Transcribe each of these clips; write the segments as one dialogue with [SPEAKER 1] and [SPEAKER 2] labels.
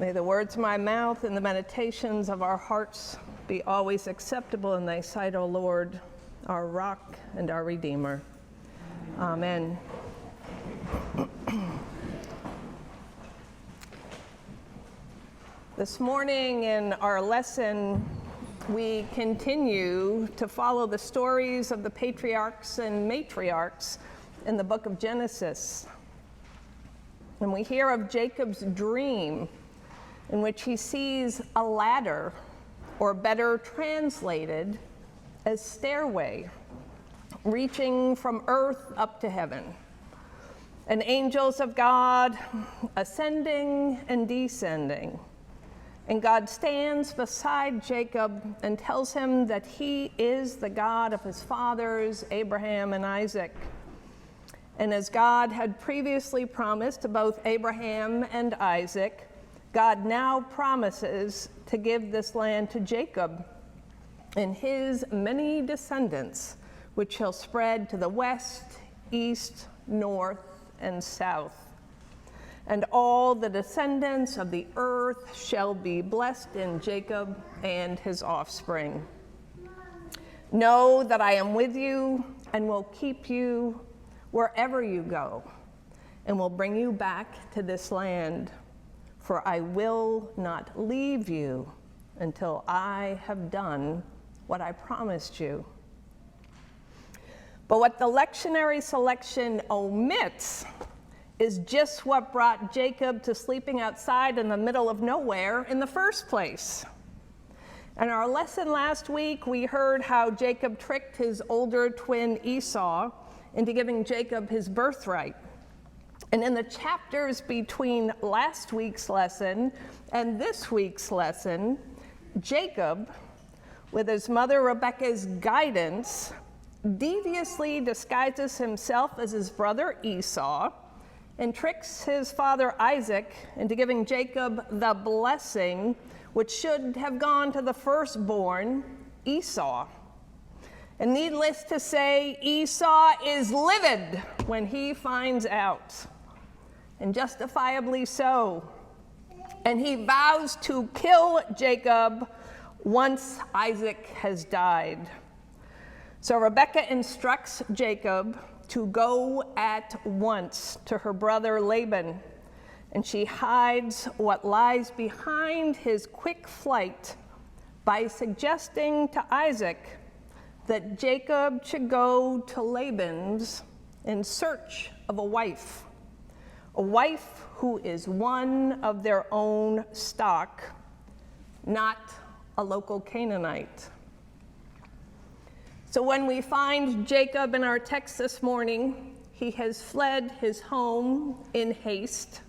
[SPEAKER 1] May the words of my mouth and the meditations of our hearts be always acceptable in thy sight, O Lord, our rock and our Redeemer. Amen. This morning in our lesson, we continue to follow the stories of the patriarchs and matriarchs in the book of Genesis. And we hear of Jacob's dream in which he sees a ladder, or better translated as stairway, reaching from earth up to heaven, and angels of God ascending and descending. And God stands beside Jacob and tells him that he is the God of his fathers, Abraham and Isaac. And as God had previously promised to both Abraham and Isaac, God now promises to give this land to Jacob and his many descendants, which shall spread to the west, east, north, and south. And all the descendants of the earth shall be blessed in Jacob and his offspring. Know that I am with you and will keep you wherever you go, and will bring you back to this land. For I will not leave you until I have done what I promised you. But what the lectionary selection omits is just what brought Jacob to sleeping outside in the middle of nowhere in the first place. In our lesson last week, we heard how Jacob tricked his older twin Esau into giving Jacob his birthright. And in the chapters between last week's lesson and this week's lesson, Jacob, with his mother Rebekah's guidance, deviously disguises himself as his brother Esau and tricks his father Isaac into giving Jacob the blessing which should have gone to the firstborn, Esau. And needless to say, Esau is livid when he finds out, and justifiably so. And he vows to kill Jacob once Isaac has died. So Rebekah instructs Jacob to go at once to her brother Laban, and she hides what lies behind his quick flight by suggesting to Isaac that Jacob should go to Laban's in search of a wife who is one of their own stock, not a local Canaanite. So when we find Jacob in our text this morning, he has fled his home in haste.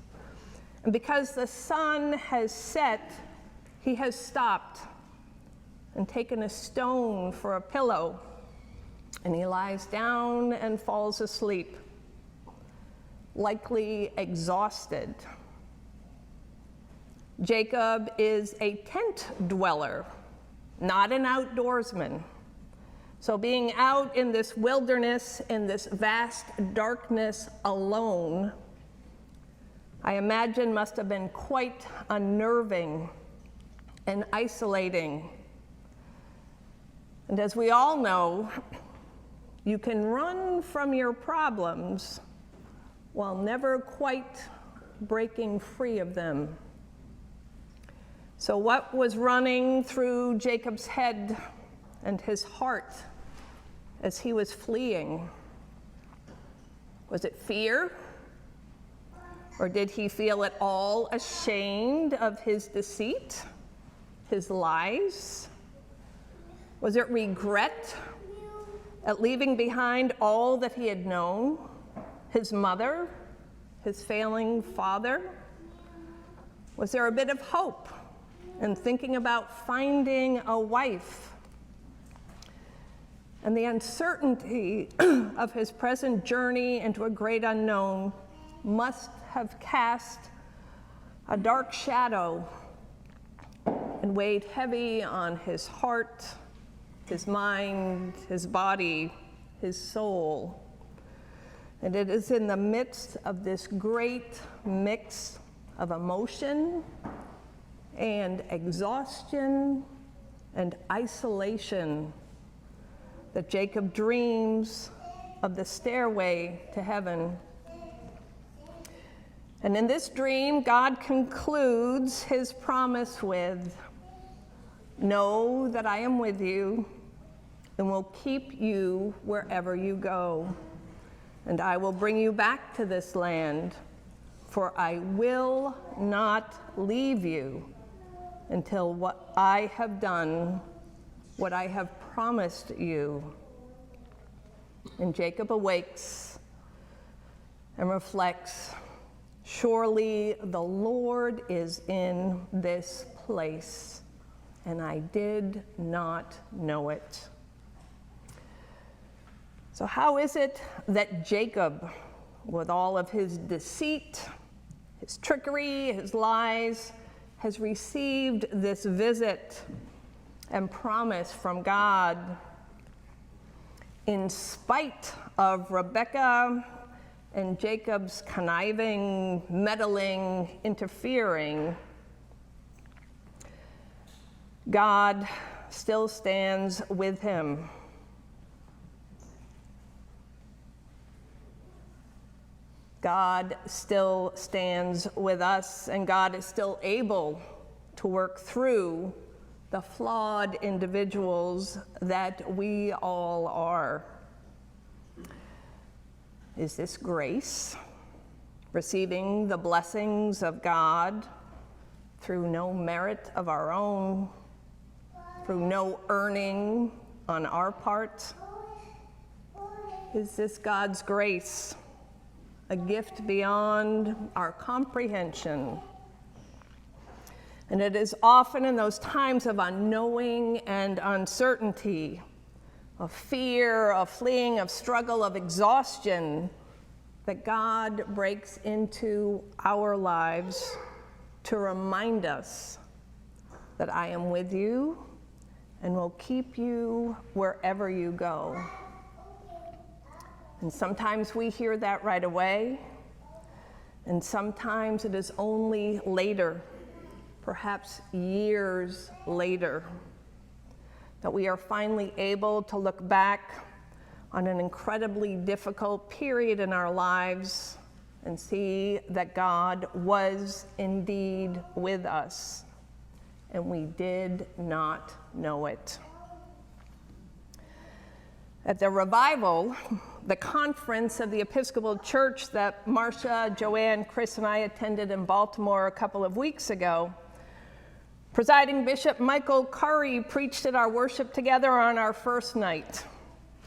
[SPEAKER 1] And because the sun has set, he has stopped and taken a stone for a pillow, and he lies down and falls asleep, likely exhausted. Jacob is a tent dweller, not an outdoorsman. So being out in this wilderness, in this vast darkness alone, I imagine must have been quite unnerving and isolating. And as we all know, you can run from your problems while never quite breaking free of them. So what was running through Jacob's head and his heart as he was fleeing? Was it fear? Or did he feel at all ashamed of his deceit, his lies? Was it regret at leaving behind all that he had known? His mother, his failing father? Was there a bit of hope in thinking about finding a wife? And the uncertainty of his present journey into a great unknown must have cast a dark shadow and weighed heavy on his heart, his mind, his body, his soul. And it is in the midst of this great mix of emotion and exhaustion and isolation that Jacob dreams of the stairway to heaven. And in this dream, God concludes his promise with, "Know that I am with you and will keep you wherever you go. And I will bring you back to this land, for I will not leave you until what I have done, what I have promised you." And Jacob awakes and reflects, "Surely the Lord is in this place, and I did not know it." So how is it that Jacob, with all of his deceit, his trickery, his lies, has received this visit and promise from God in spite of Rebekah and Jacob's conniving, meddling, interfering? God still stands with him. God still stands with us, and God is still able to work through the flawed individuals that we all are. Is this grace? Receiving the blessings of God through no merit of our own, through no earning on our part? Is this God's grace, a gift beyond our comprehension? And it is often in those times of unknowing and uncertainty, of fear, of fleeing, of struggle, of exhaustion, that God breaks into our lives to remind us that I am with you and will keep you wherever you go. And sometimes we hear that right away, and sometimes it is only later, perhaps years later, that we are finally able to look back on an incredibly difficult period in our lives and see that God was indeed with us, and we did not know it. At the revival, the conference of the Episcopal Church that Marcia, Joan, Chris, and I attended in Baltimore a couple of weeks ago, Presiding Bishop Michael Curry preached at our worship together on our first night.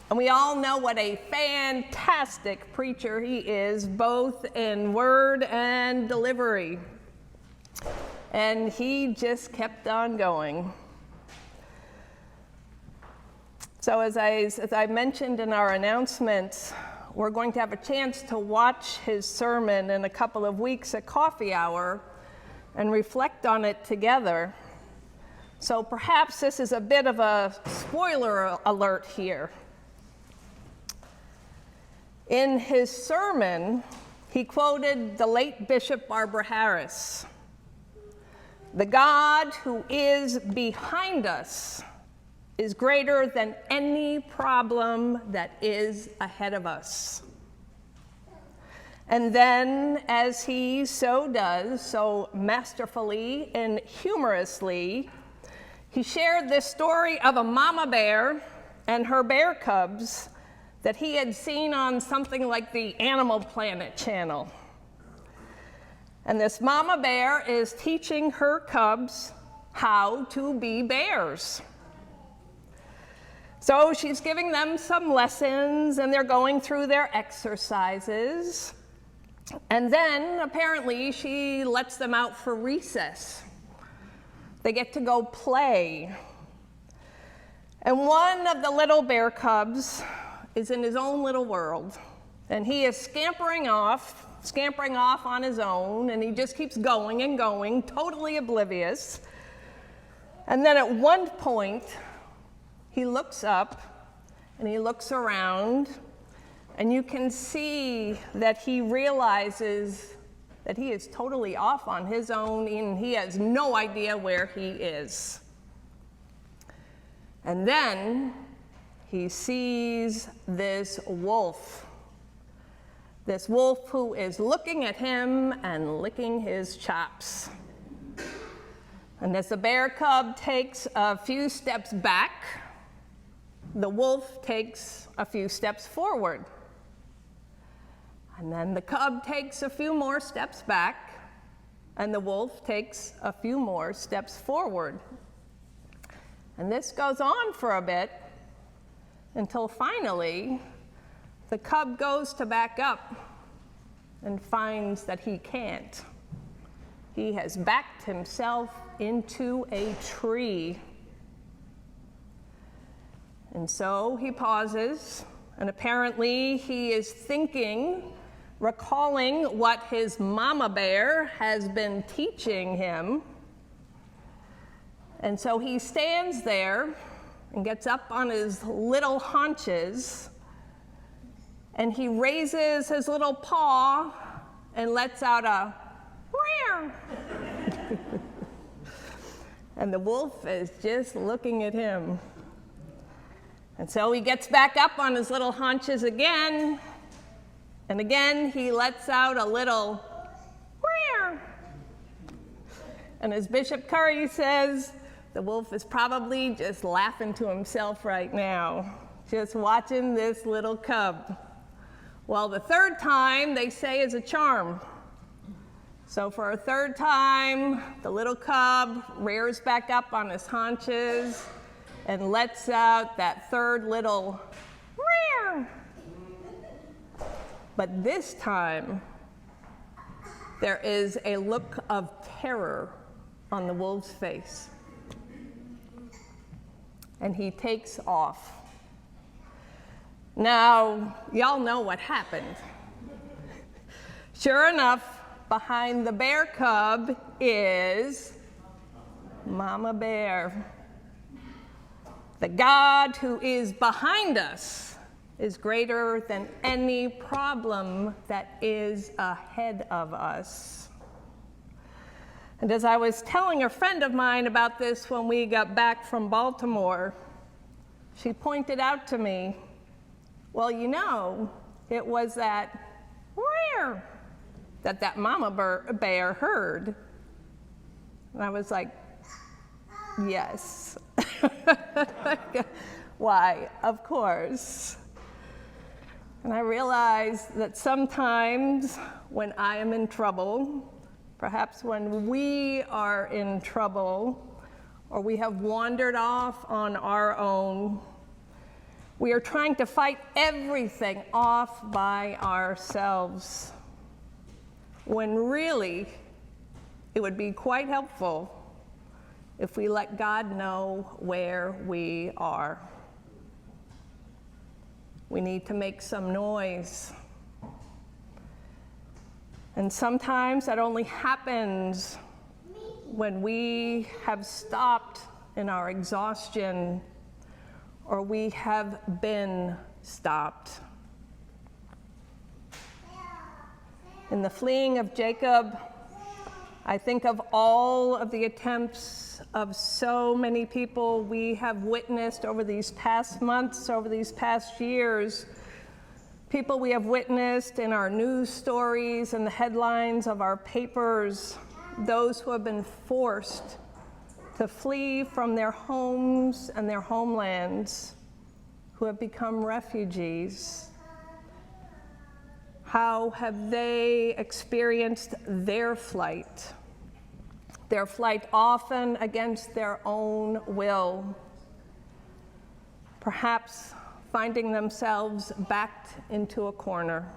[SPEAKER 1] And we all know what a fantastic preacher he is, both in word and delivery. And he just kept on going. So as I mentioned in our announcements, we're going to have a chance to watch his sermon in a couple of weeks at coffee hour and reflect on it together. So perhaps this is a bit of a spoiler alert here. In his sermon, he quoted the late Bishop Barbara Harris. "The God who is behind us is greater than any problem that is ahead of us." And then, as he so does, so masterfully and humorously, he shared this story of a mama bear and her bear cubs that he had seen on something like the Animal Planet channel. And this mama bear is teaching her cubs how to be bears. So she's giving them some lessons, and they're going through their exercises. And then, apparently, she lets them out for recess. They get to go play. And one of the little bear cubs is in his own little world. And he is scampering off on his own, and he just keeps going and going, totally oblivious. And then at one point, he looks up and he looks around, and you can see that he realizes that he is totally off on his own and he has no idea where he is. And then he sees this wolf who is looking at him and licking his chops. And as the bear cub takes a few steps back, the wolf takes a few steps forward. And then the cub takes a few more steps back, and the wolf takes a few more steps forward. And this goes on for a bit until finally the cub goes to back up and finds that he can't. He has backed himself into a tree. And so he pauses, and apparently he is thinking, recalling what his mama bear has been teaching him. And so he stands there and gets up on his little haunches, and he raises his little paw and lets out a meow. And the wolf is just looking at him. And so he gets back up on his little haunches again, and again he lets out a little meow. And as Bishop Curry says, the wolf is probably just laughing to himself right now, just watching this little cub. Well, the third time, they say, is a charm. So for a third time, the little cub rears back up on his haunches and lets out that third little meow. But this time, there is a look of terror on the wolf's face. And he takes off. Now, y'all know what happened. Sure enough, behind the bear cub is Mama Bear. The God who is behind us is greater than any problem that is ahead of us. And as I was telling a friend of mine about this when we got back from Baltimore, she pointed out to me, well, you know, it was that rare that mama bear heard. And I was like, yes. Why? Of course. And I realized that sometimes when I am in trouble, perhaps when we are in trouble, or we have wandered off on our own, we are trying to fight everything off by ourselves, when really it would be quite helpful if we let God know where we are. We need to make some noise. And sometimes that only happens when we have stopped in our exhaustion, or we have been stopped. In the fleeing of Jacob, I think of all of the attempts of so many people we have witnessed over these past months, over these past years, people we have witnessed in our news stories and the headlines of our papers, those who have been forced to flee from their homes and their homelands, who have become refugees. How have they experienced their flight? Their flight often against their own will, perhaps finding themselves backed into a corner.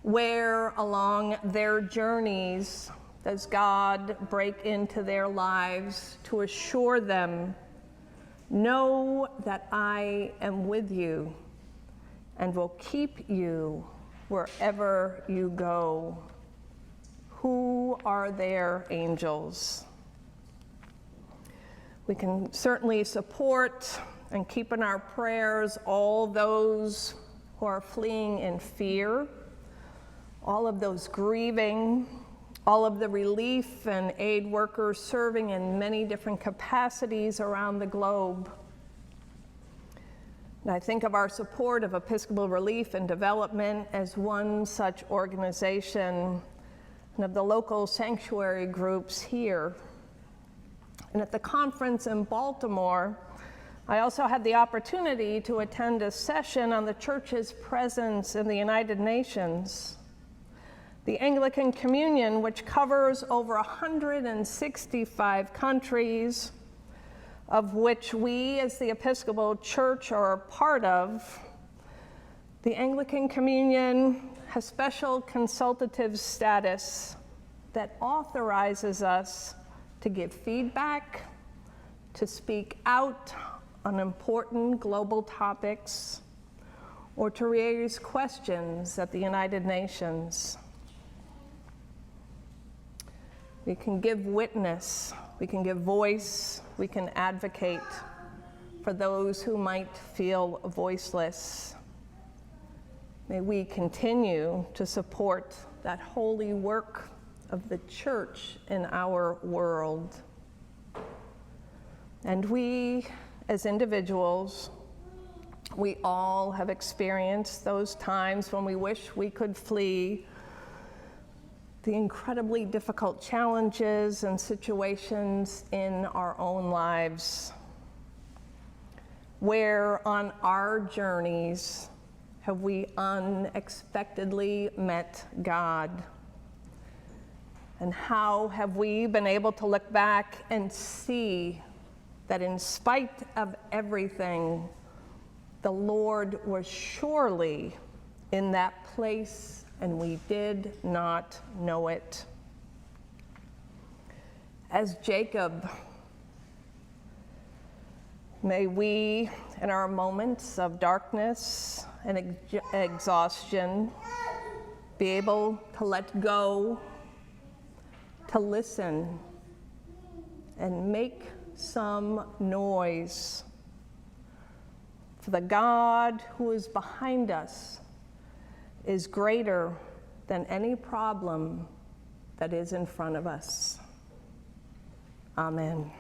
[SPEAKER 1] Where along their journeys does God break into their lives to assure them, know that I am with you and will keep you wherever you go? Who are their angels? We can certainly support and keep in our prayers all those who are fleeing in fear, all of those grieving, all of the relief and aid workers serving in many different capacities around the globe. And I think of our support of Episcopal Relief and Development as one such organization, and of the local sanctuary groups here. And at the conference in Baltimore, I also had the opportunity to attend a session on the Church's presence in the United Nations. The Anglican Communion, which covers over 165 countries, of which we as the Episcopal Church are a part of, the Anglican Communion has special consultative status that authorizes us to give feedback, to speak out on important global topics, or to raise questions at the United Nations. We can give witness, we can give voice, we can advocate for those who might feel voiceless. May we continue to support that holy work of the Church in our world. And we, as individuals, we all have experienced those times when we wish we could flee the incredibly difficult challenges and situations in our own lives. Where on our journeys have we unexpectedly met God? And how have we been able to look back and see that in spite of everything, the Lord was surely in that place and we did not know it? As Jacob, may we, in our moments of darkness and exhaustion, be able to let go, to listen, and make some noise. For the God who is behind us is greater than any problem that is in front of us. Amen.